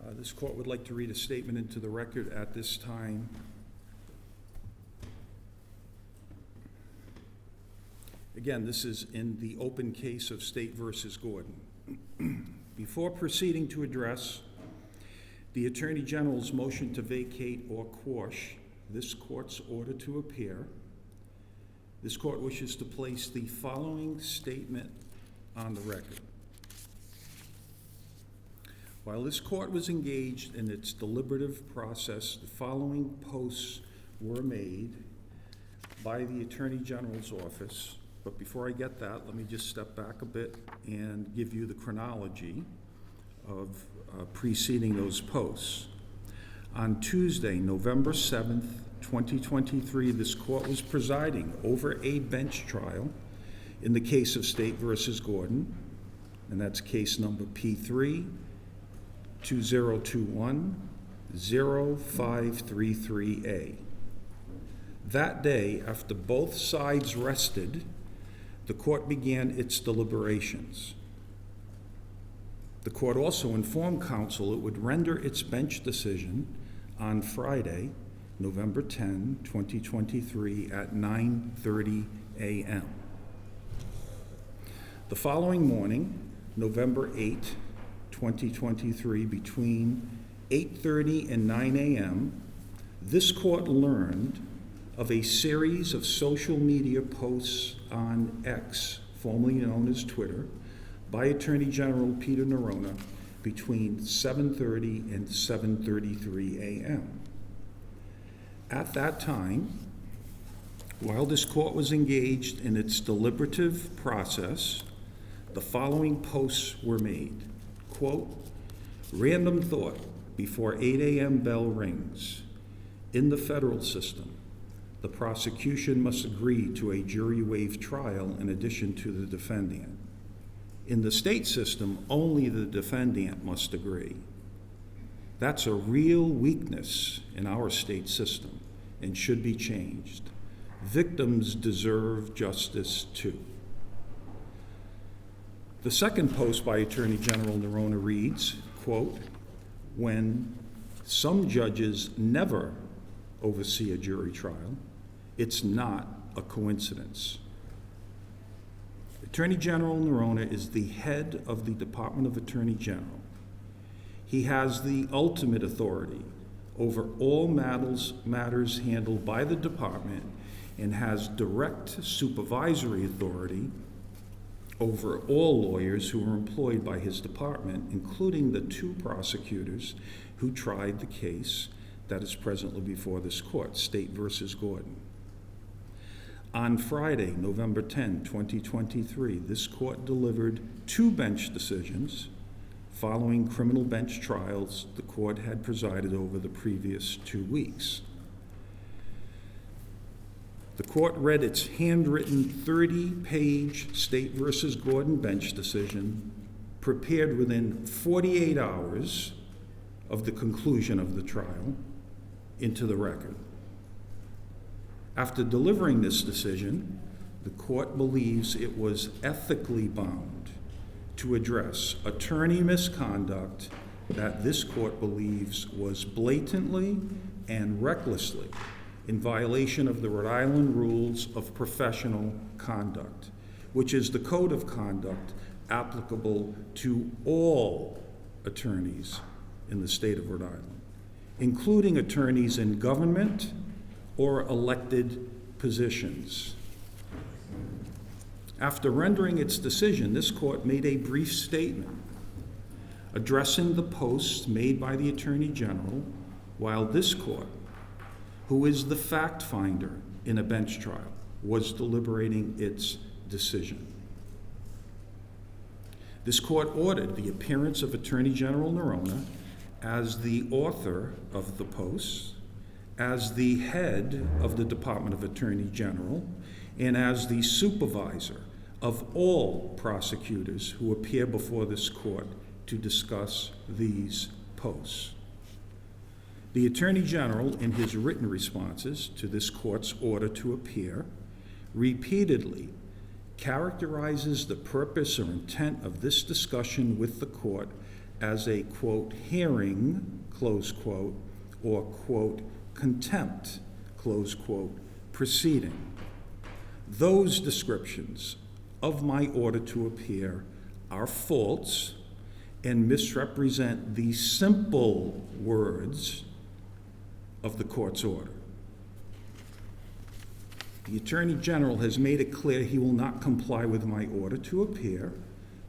This court would like to read a statement into the record at this time. Again, this is in the open case of State versus Gordon. Before proceeding to address the Attorney General's motion to vacate or quash this court's order to appear, this court wishes to place the following statement on the record. While this court was engaged in its deliberative process, the following posts were made by the Attorney General's office. But before I get that, let me just step back a bit and give you the chronology of preceding those posts. On Tuesday, November 7th, 2023, this court was presiding over a bench trial in the case of State versus Gordon, and that's case number P3 2021-0533A. That day, after both sides rested, the court began its deliberations. The court also informed counsel it would render its bench decision on Friday, November 10, 2023 at 9:30 a.m. The following morning, November 8, 2023, between 8:30 and 9 a.m., this court learned of a series of social media posts on X, formerly known as Twitter, by Attorney General Peter Nerona between 7:30 and 7:33 a.m. At that time, while this court was engaged in its deliberative process, the following posts were made. Quote, random thought before 8 a.m. bell rings. In the federal system, the prosecution must agree to a jury-waived trial in addition to the defendant. In the state system, only the defendant must agree. That's a real weakness in our state system and should be changed. Victims deserve justice too. The second post by Attorney General Nerona reads, quote, when some judges never oversee a jury trial, it's not a coincidence. Attorney General Nerona is the head of the Department of Attorney General. He has the ultimate authority over all matters handled by the department and has direct supervisory authority over all lawyers who are employed by his department, including the two prosecutors who tried the case that is presently before this court, State versus Gordon. On Friday, November 10, 2023, this court delivered two bench decisions following criminal bench trials the court had presided over the previous 2 weeks. The court read its handwritten 30-page State versus Gordon bench decision prepared within 48 hours of the conclusion of the trial into the record. After delivering this decision, the court believes it was ethically bound to address attorney misconduct that this court believes was blatantly and recklessly in violation of the Rhode Island Rules of Professional Conduct, which is the code of conduct applicable to all attorneys in the state of Rhode Island, including attorneys in government or elected positions. After rendering its decision, this court made a brief statement addressing the posts made by the Attorney General while this court, who is the fact finder in a bench trial, was deliberating its decision. This court ordered the appearance of Attorney General Nerona as the author of the posts, as the head of the Department of Attorney General, and as the supervisor of all prosecutors who appear before this court to discuss these posts. The Attorney General, in his written responses to this court's order to appear, repeatedly characterizes the purpose or intent of this discussion with the court as a, quote, hearing, close quote, or, quote, contempt, close quote, proceeding. Those descriptions of my order to appear are false and misrepresent the simple words of the court's order. The Attorney General has made it clear he will not comply with my order to appear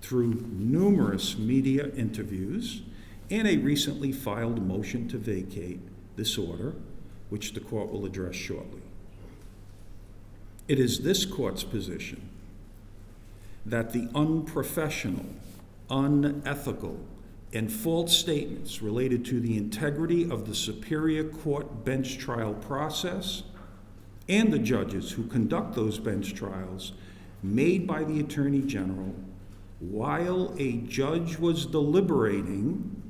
through numerous media interviews and a recently filed motion to vacate this order, which the court will address shortly. It is this court's position that the unprofessional, unethical, and false statements related to the integrity of the Superior Court bench trial process and the judges who conduct those bench trials made by the Attorney General while a judge was deliberating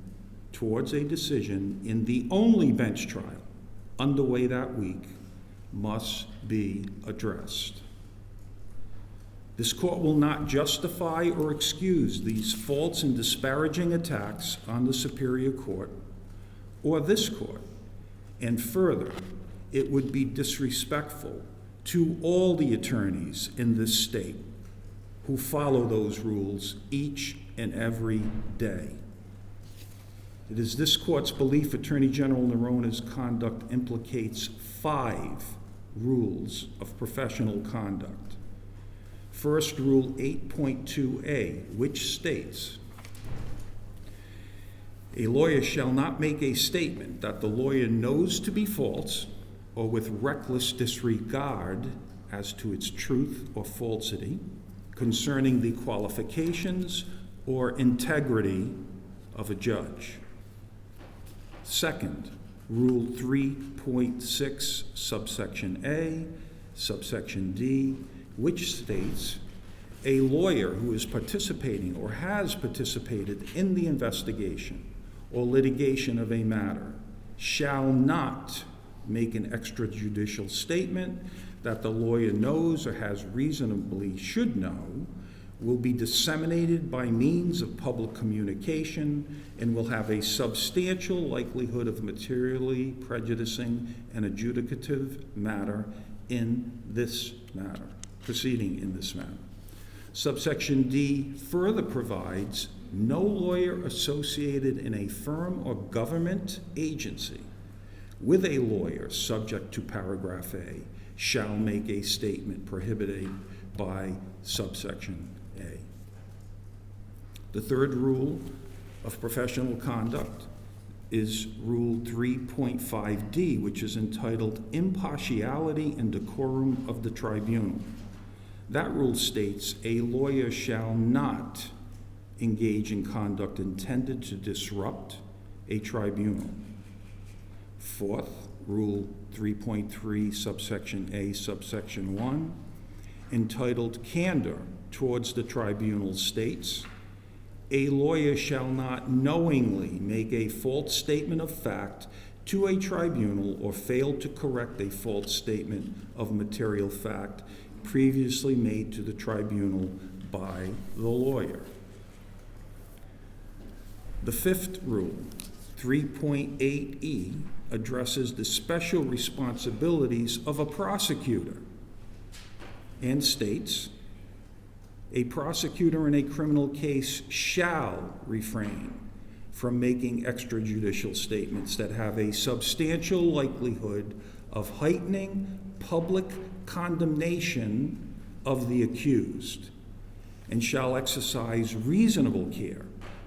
towards a decision in the only bench trial underway that week must be addressed. This court will not justify or excuse these false and disparaging attacks on the Superior Court or this court, and further, it would be disrespectful to all the attorneys in this state who follow those rules each and every day. It is this court's belief Attorney General Norona's conduct implicates 5 rules of professional conduct. First, Rule 8.2a, which states, a lawyer shall not make a statement that the lawyer knows to be false or with reckless disregard as to its truth or falsity concerning the qualifications or integrity of a judge. Second, Rule 3.6, subsection A, subsection D, which states, a lawyer who is participating or has participated in the investigation or litigation of a matter shall not make an extrajudicial statement that the lawyer knows or has reasonably should know will be disseminated by means of public communication and will have a substantial likelihood of materially prejudicing an adjudicative matter in this matter, proceeding in this matter. Subsection D further provides no lawyer associated in a firm or government agency with a lawyer subject to paragraph A shall make a statement prohibited by subsection A. The third rule of professional conduct is Rule 3.5D, which is entitled Impartiality and Decorum of the Tribunal. That rule states a lawyer shall not engage in conduct intended to disrupt a tribunal. Fourth, Rule 3.3, subsection A, subsection 1, entitled Candor towards the tribunal states, a lawyer shall not knowingly make a false statement of fact to a tribunal or fail to correct a false statement of material fact previously made to the tribunal by the lawyer. The fifth rule, 3.8e, addresses the special responsibilities of a prosecutor and states, a prosecutor in a criminal case shall refrain from making extrajudicial statements that have a substantial likelihood of heightening public condemnation of the accused, and shall exercise reasonable care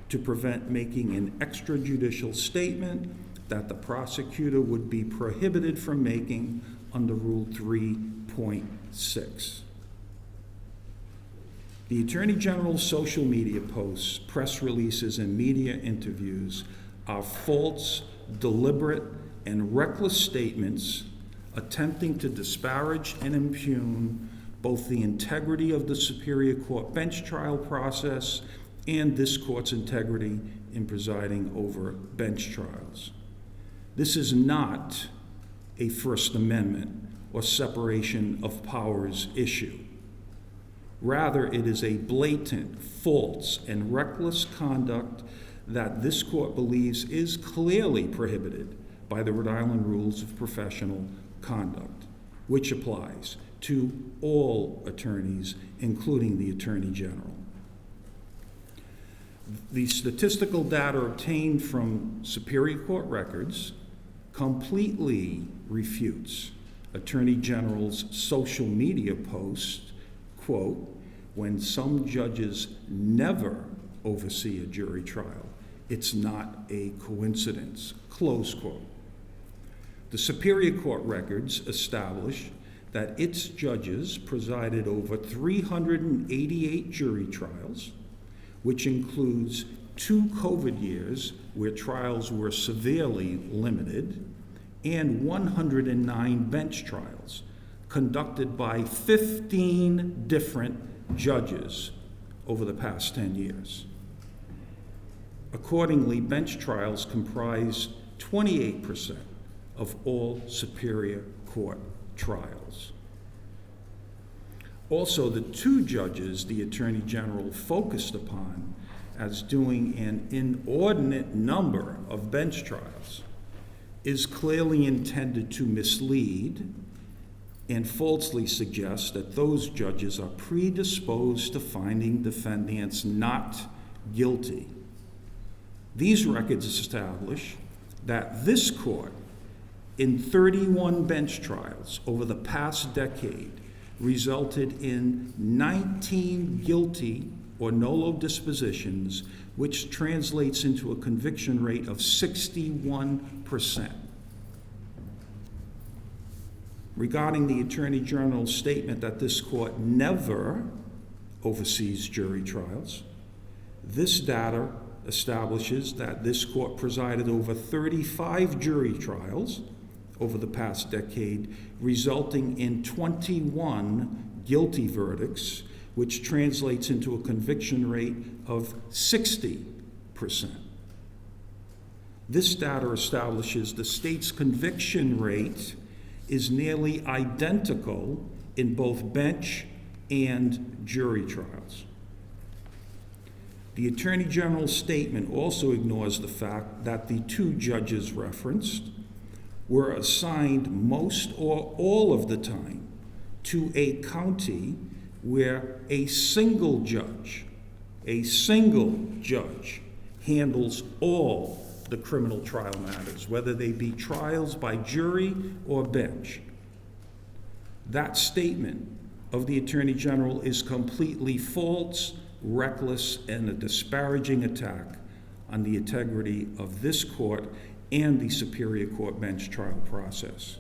to prevent making an extrajudicial statement that the prosecutor would be prohibited from making under Rule 3.6. The Attorney General's social media posts, press releases, and media interviews are false, deliberate, and reckless statements attempting to disparage and impugn both the integrity of the Superior Court bench trial process and this court's integrity in presiding over bench trials. This is not a First Amendment or separation of powers issue. Rather, it is a blatant, false, and reckless conduct that this court believes is clearly prohibited by the Rhode Island Rules of Professional Conduct, which applies to all attorneys, including the Attorney General. The statistical data obtained from Superior Court records completely refutes Attorney General's social media post, quote, "When some judges never oversee a jury trial, it's not a coincidence," close quote. The Superior Court records establish that its judges presided over 388 jury trials, which includes 2 COVID years where trials were severely limited, and 109 bench trials conducted by 15 different judges over the past 10 years. Accordingly, bench trials comprise 28% of all Superior Court trials. Also, the 2 judges the Attorney General focused upon as doing an inordinate number of bench trials is clearly intended to mislead and falsely suggest that those judges are predisposed to finding defendants not guilty. These records establish that this court, in 31 bench trials over the past decade, resulted in 19 guilty or nolo dispositions, which translates into a conviction rate of 61%. Regarding the Attorney General's statement that this court never oversees jury trials, this data establishes that this court presided over 35 jury trials over the past decade, resulting in 21 guilty verdicts, which translates into a conviction rate of 60%. This data establishes the state's conviction rate is nearly identical in both bench and jury trials. The Attorney General's statement also ignores the fact that the 2 judges referenced were assigned most or all of the time to a county where a single judge handles all the criminal trial matters, whether they be trials by jury or bench. That statement of the Attorney General is completely false, reckless, and a disparaging attack on the integrity of this court and the Superior Court bench trial process.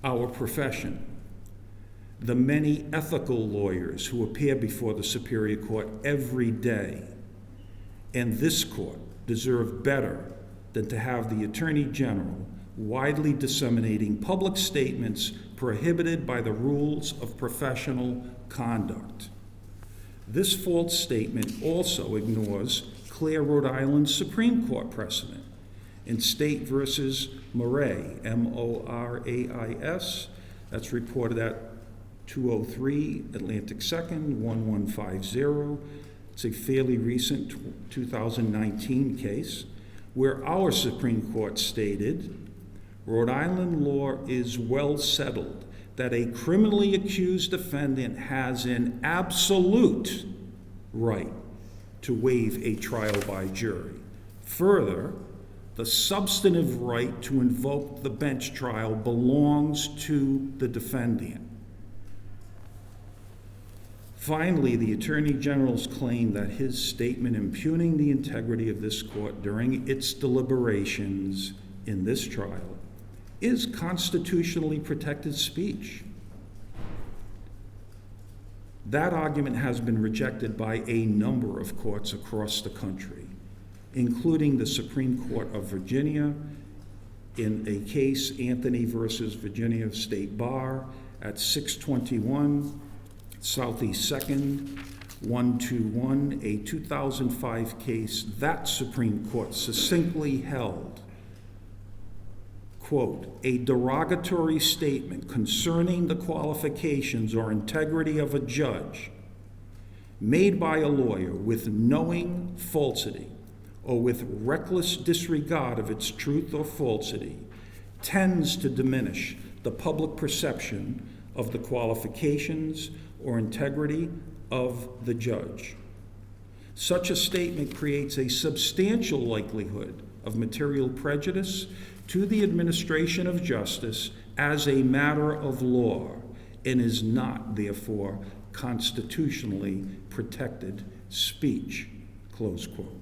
Our profession, the many ethical lawyers who appear before the Superior Court every day, and this court deserve better than to have the Attorney General widely disseminating public statements prohibited by the rules of professional conduct. This false statement also ignores clear Rhode Island Supreme Court precedent in State versus Morais, M-O-R-A-I-S. That's reported at 203 Atlantic 2nd, 1150. It's a fairly recent 2019 case where our Supreme Court stated, Rhode Island law is well settled that a criminally accused defendant has an absolute right to waive a trial by jury. Further, the substantive right to invoke the bench trial belongs to the defendant. Finally, the Attorney General's claim that his statement impugning the integrity of this court during its deliberations in this trial is constitutionally protected speech. That argument has been rejected by a number of courts across the country, including the Supreme Court of Virginia in a case, Anthony versus Virginia State Bar, at 621 Southeast 2nd, 121, a 2005 case. That Supreme Court succinctly held, quote, a derogatory statement concerning the qualifications or integrity of a judge made by a lawyer with knowing falsity, or with reckless disregard of its truth or falsity, tends to diminish the public perception of the qualifications or integrity of the judge. Such a statement creates a substantial likelihood of material prejudice to the administration of justice as a matter of law and is not, therefore, constitutionally protected speech, close quote.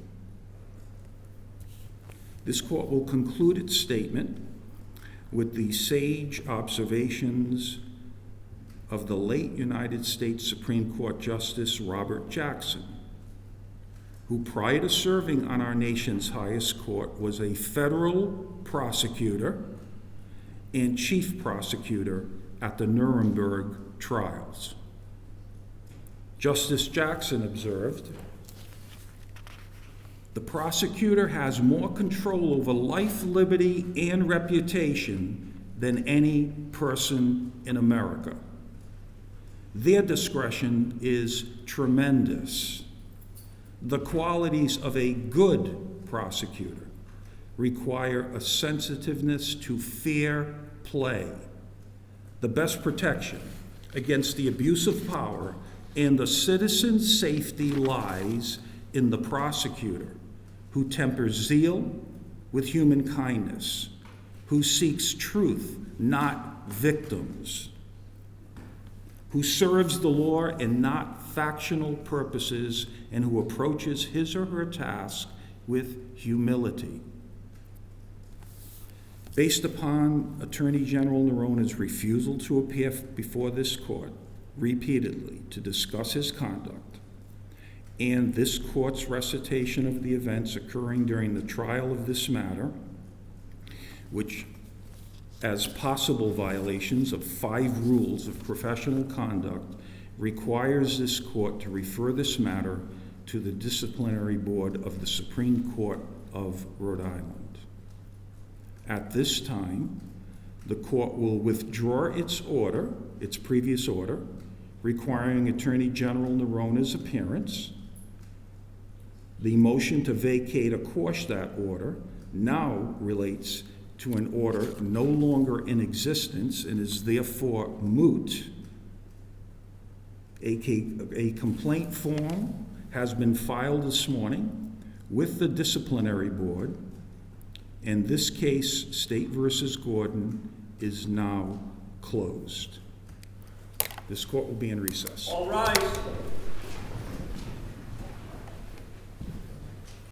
This court will conclude its statement with the sage observations of the late United States Supreme Court Justice Robert Jackson, who prior to serving on our nation's highest court was a federal prosecutor and chief prosecutor at the Nuremberg trials. Justice Jackson observed, "The prosecutor has more control over life, liberty, and reputation than any person in America. Their discretion is tremendous. The qualities of a good prosecutor require a sensitiveness to fair play. The best protection against the abuse of power and the citizen's safety lies in the prosecutor who tempers zeal with human kindness, who seeks truth, not victims, who serves the law and not factional purposes, and who approaches his or her task with humility." Based upon Attorney General Norona's refusal to appear before this court repeatedly to discuss his conduct, and this court's recitation of the events occurring during the trial of this matter, which as possible violations of 5 rules of professional conduct, requires this court to refer this matter to the disciplinary board of the Supreme Court of Rhode Island. At this time, the court will withdraw its order, its previous order, requiring Attorney General Norona's appearance. The motion to vacate or quash that order now relates to an order no longer in existence and is therefore moot. A complaint form has been filed this morning with the disciplinary board, and this case, State versus Gordon, is now closed. This court will be in recess. All rise.